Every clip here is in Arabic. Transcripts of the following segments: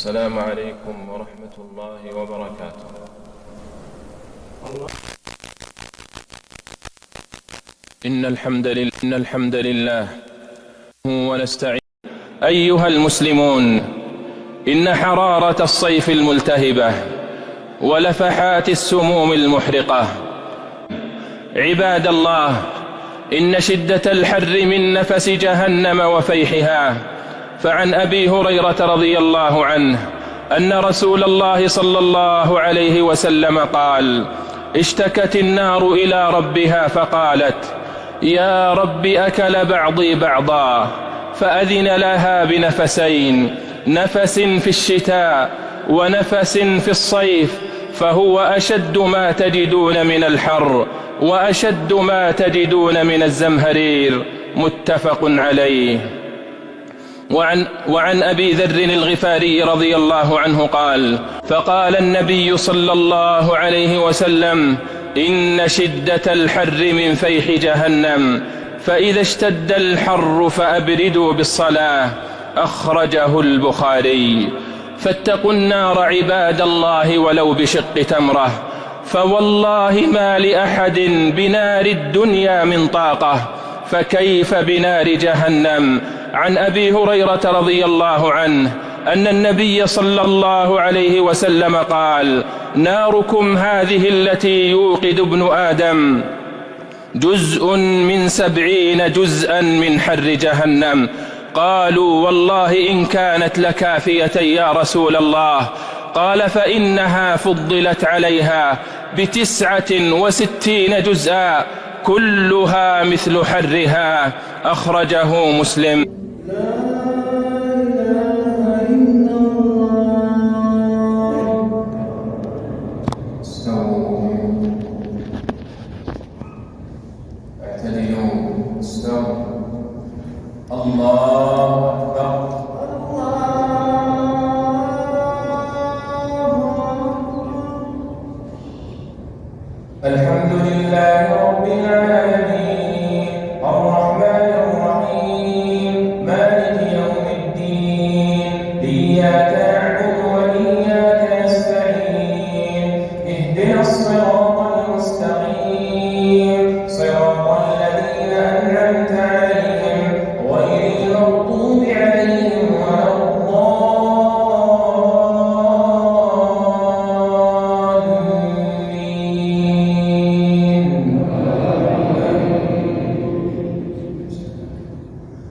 السلام عليكم ورحمة الله وبركاته. إن الحمد لله ونستعين. أيها المسلمون، إن حرارة الصيف الملتهبة ولفحات السموم المحرقة، عباد الله، إن شدة الحر من نفس جهنم وفيحها. فعن أبي هريرة رضي الله عنه أن رسول الله صلى الله عليه وسلم قال: اشتكت النار إلى ربها فقالت: يا رب أكل بعضي بعضا، فأذن لها بنفسين، نفس في الشتاء ونفس في الصيف، فهو أشد ما تجدون من الحر وأشد ما تجدون من الزمهرير. متفق عليه. وعن أبي ذر الغفاري رضي الله عنه قال: فقال النبي صلى الله عليه وسلم: إن شدة الحر من فيح جهنم، فإذا اشتد الحر فأبردوا بالصلاة. أخرجه البخاري. فاتقوا النار عباد الله ولو بشق تمرة، فوالله ما لأحد بنار الدنيا من طاقة، فكيف بنار جهنم. عن أبي هريرة رضي الله عنه أن النبي صلى الله عليه وسلم قال: ناركم هذه التي يوقد ابن آدم جزء من 70 جزءا من حر جهنم. قالوا: والله إن كانت لكافية يا رسول الله. قال: فإنها فضلت عليها ب69 جزءا، كلها مثل حرها. أخرجه مسلم. الله أكبر. الحمد لله رب العالمين، الرحمن الرحيم، مالك يوم الدين. إياك نعبد وإياك نستعين. اهدنا الصراط المستقيم، صراط الذين أنعمت عليهم غير المغضوب عليهم ولا الضالين.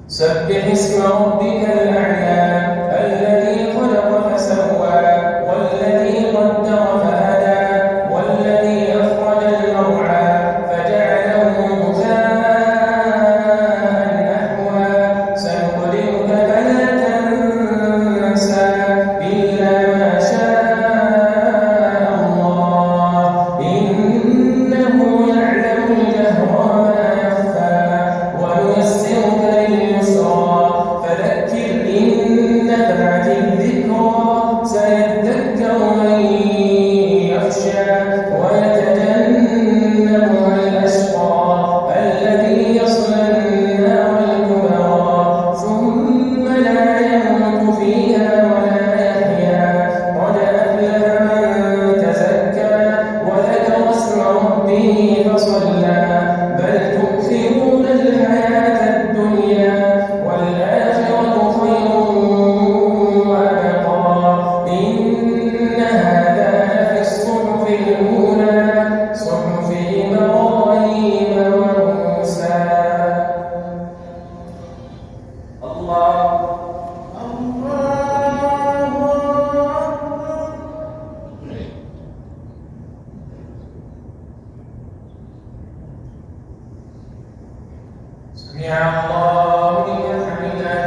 سبح اسم ربك الأعلى، الذي خلق فسوى، والذي قدر فهدى، والذي أخرج المرعى فجعله غثاء نحوا. سنقرئك فلا تنسى إلا ما شاء الله، إنه يعلم الجهر وما يخفى. ونيسرك لليسرى، فذكر إن نفعت الذكرى. سيذكر من يخشى ويتجنبها الأشقى، الذي يصلى النار الكبرى، ثم لا يموت فيها ولا يحيا. قد أفلح من تزكى وذكر اسم ربه فصلى. بل تؤثرون الحياة الدنيا والآخرة خير وأبقى. إن هذا لفي الصحف الأولى، صحف إبراهيم وموسى. الله سمع الله لمن حمده.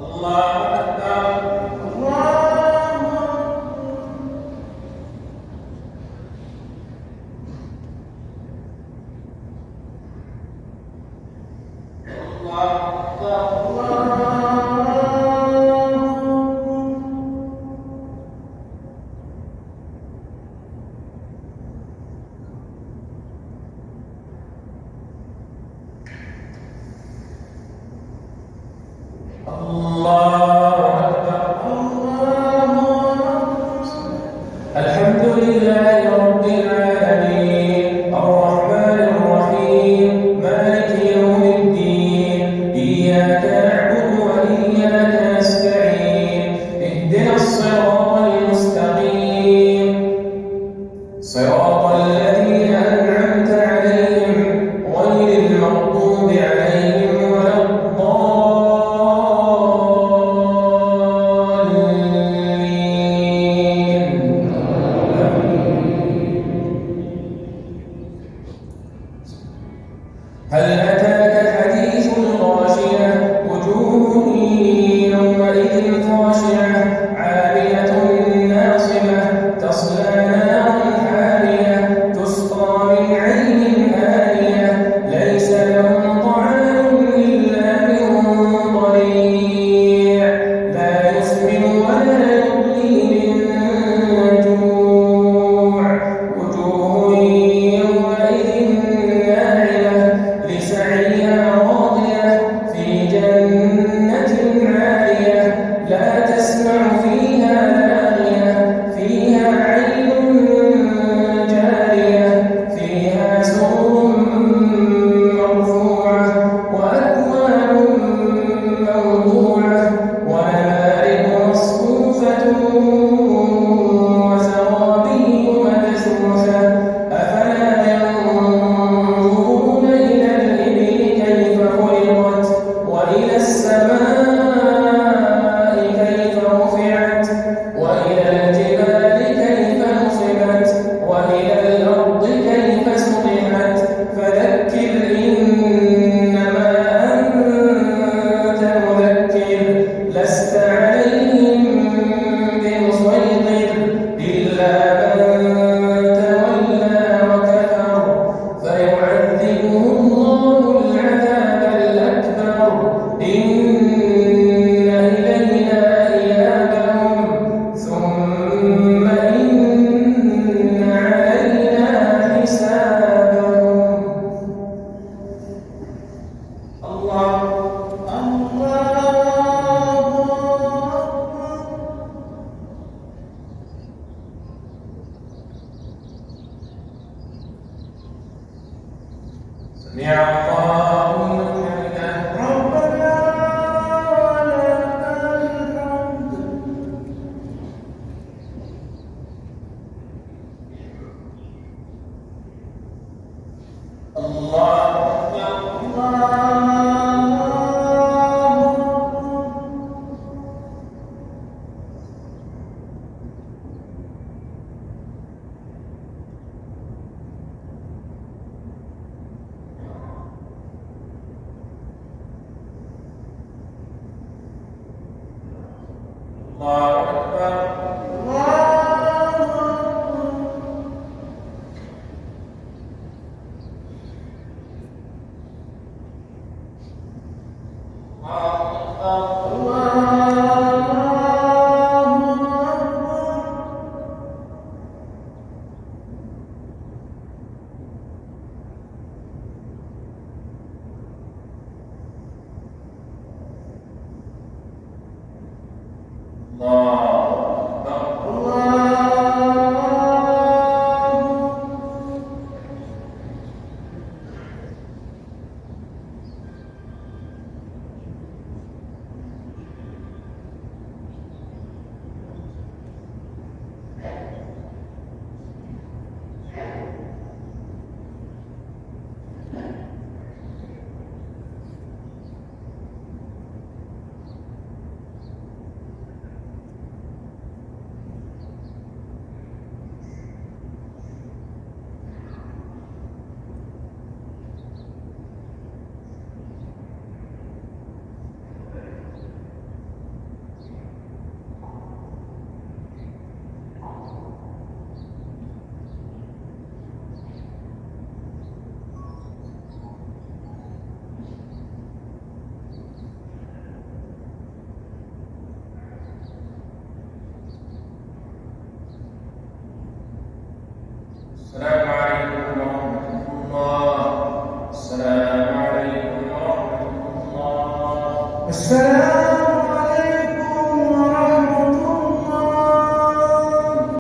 الله أكبر. الله الله أكبر. الحمد لله رب العالمين الرحمن الرحيم مالك يوم الدين إياك نعبد وإياك نستعين اهدنا الصراط المستقيم صراط الذين أنعمت عليهم غير المغضوب عليهم ولا الضالين. هل أتاك حديث الغاشية وجوه يومئذ خاشعة عاملة ناصبة تصلى نارا حامية تسقى من عين آنية ليس لهم طعام إلا من ضريع لا يسمن ولا يغني من جوع وجوه يومئذ ناعمة لسعيها راضية في جنة عالية لا تسمع فيها لاغية فيها عين جارية فيها سرر مرفوعة وأكواب موضوعة ونمارق مصفوفة وزرابي مبثوثة أفلا ينظرون إلى الإبل كيف خلقت وإلى السماء كيف رفعت وإلى الجبال كيف نصبت وإلى الأرض كيف سطحت فذكر إنما أنت مذكر لست عليهم بمسيطر إلا من تولى وكفر فيعذبه الله العذاب الأكبر إن إلينا إيابهم ثم إن علينا حسابهم. الله سمع الله لمن حمده ربنا ولك الحمد. الله أكبر. الله أكبر. السلام عليكم ورحمة الله. السلام عليكم ورحمة الله. السلام